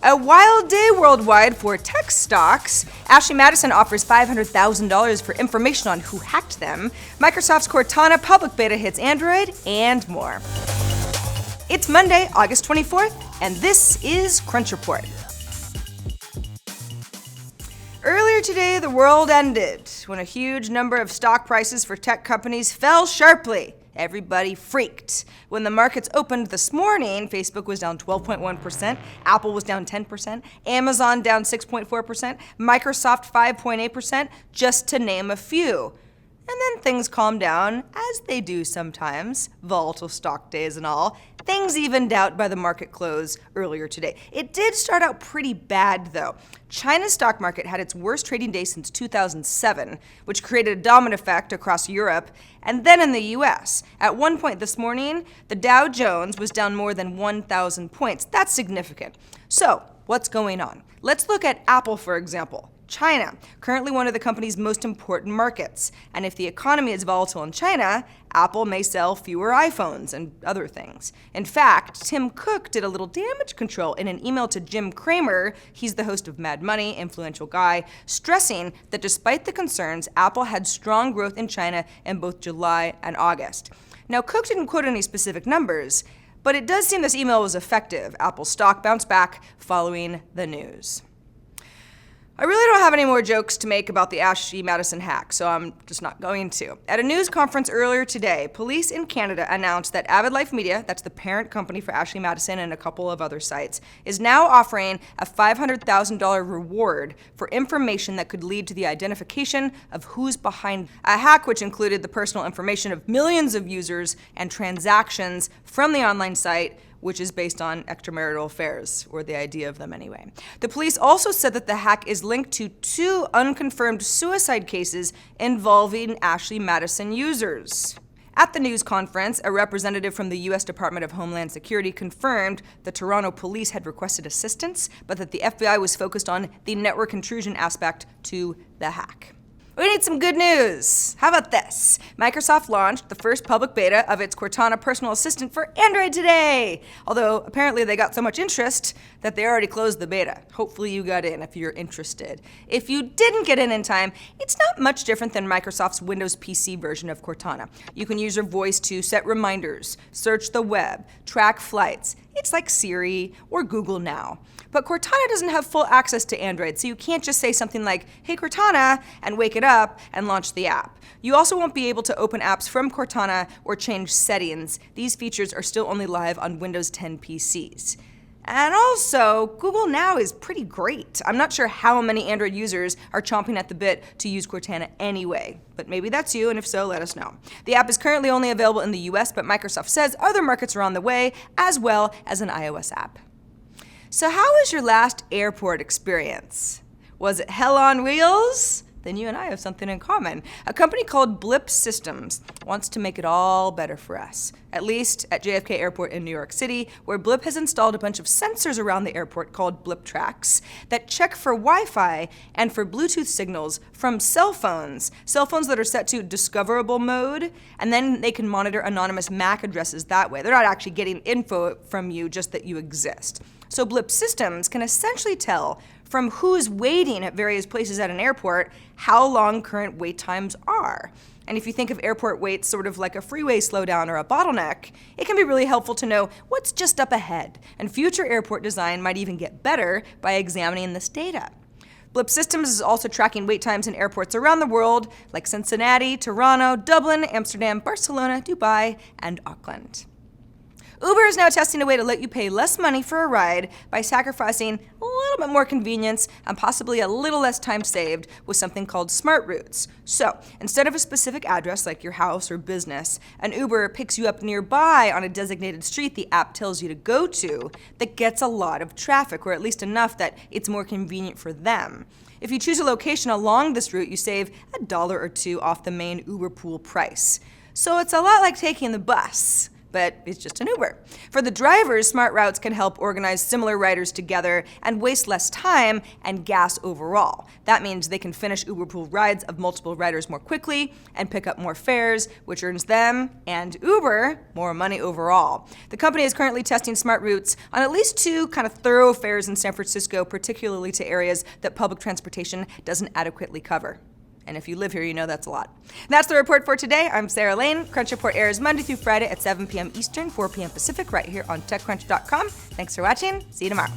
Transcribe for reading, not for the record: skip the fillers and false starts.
A wild day worldwide for tech stocks. Ashley Madison offers $500,000 for information on who hacked them. Microsoft's Cortana public beta hits Android, and more. It's Monday, August 24th, and this is Crunch Report. Earlier today, the world ended when a huge number of stock prices for tech companies fell sharply. Everybody freaked. When the markets opened this morning, Facebook was down 12.1%, Apple was down 10%, Amazon down 6.4%, Microsoft 5.8%, just to name a few. And then things calmed down, as they do sometimes, volatile stock days and all. Things evened out by the market close earlier today. It did start out pretty bad, though. China's stock market had its worst trading day since 2007, which created a domino effect across Europe and then in the US. At one point this morning, the Dow Jones was down more than 1,000 points. That's significant. So, what's going on? Let's look at Apple, for example. China, currently one of the company's most important markets. And if the economy is volatile in China, Apple may sell fewer iPhones and other things. In fact, Tim Cook did a little damage control in an email to Jim Cramer, he's the host of Mad Money, influential guy, stressing that despite the concerns, Apple had strong growth in China in both July and August. Now, Cook didn't quote any specific numbers, but it does seem this email was effective. Apple's stock bounced back following the news. I really don't have any more jokes to make about the Ashley Madison hack, so I'm just not going to. At a news conference earlier today, police in Canada announced that AvidLife Media, that's the parent company for Ashley Madison and a couple of other sites, is now offering a $500,000 reward for information that could lead to the identification of who's behind a hack, which included the personal information of millions of users and transactions from the online site, which is based on extramarital affairs, or the idea of them anyway. The police also said that the hack is linked to 2 unconfirmed suicide cases involving Ashley Madison users. At the news conference, a representative from the U.S. Department of Homeland Security confirmed the Toronto police had requested assistance, but that the FBI was focused on the network intrusion aspect to the hack. We need some good news. How about this? Microsoft launched the first public beta of its Cortana personal assistant for Android today. Although apparently they got so much interest that they already closed the beta. Hopefully you got in if you're interested. If you didn't get in time, it's not much different than Microsoft's Windows PC version of Cortana. You can use your voice to set reminders, search the web, track flights. It's like Siri or Google Now. But Cortana doesn't have full access to Android, so you can't just say something like, "Hey Cortana," and wake it up and launch the app. You also won't be able to open apps from Cortana or change settings. These features are still only live on Windows 10 PCs. And also, Google Now is pretty great. I'm not sure how many Android users are chomping at the bit to use Cortana anyway, but maybe that's you, and if so, let us know. The app is currently only available in the US, but Microsoft says other markets are on the way, as well as an iOS app. So how was your last airport experience? Was it hell on wheels? Then you and I have something in common. A company called BLIP Systems wants to make it all better for us, at least at JFK Airport in New York City, where BLIP has installed a bunch of sensors around the airport called BLIP tracks that check for Wi-Fi and for Bluetooth signals from cell phones that are set to discoverable mode, and then they can monitor anonymous MAC addresses that way. They're not actually getting info from you, just that you exist. So BLIP Systems can essentially tell from who's waiting at various places at an airport how long current wait times are. And if you think of airport waits sort of like a freeway slowdown or a bottleneck, it can be really helpful to know what's just up ahead. And future airport design might even get better by examining this data. BLIP Systems is also tracking wait times in airports around the world, like Cincinnati, Toronto, Dublin, Amsterdam, Barcelona, Dubai, and Auckland. Uber is now testing a way to let you pay less money for a ride by sacrificing a little bit more convenience and possibly a little less time saved with something called smart routes. So, instead of a specific address like your house or business, an Uber picks you up nearby on a designated street the app tells you to go to that gets a lot of traffic, or at least enough that it's more convenient for them. If you choose a location along this route, you save $1 or $2 off the main Uber pool price. So it's a lot like taking the bus, but it's just an Uber. For the drivers, smart routes can help organize similar riders together and waste less time and gas overall. That means they can finish Uber pool rides of multiple riders more quickly and pick up more fares, which earns them and Uber more money overall. The company is currently testing smart routes on at least 2 kind of thoroughfares in San Francisco, particularly to areas that public transportation doesn't adequately cover. And if you live here, you know that's a lot. And that's the report for today. I'm Sarah Lane. Crunch Report airs Monday through Friday at 7 p.m. Eastern, 4 p.m. Pacific, right here on TechCrunch.com. Thanks for watching. See you tomorrow.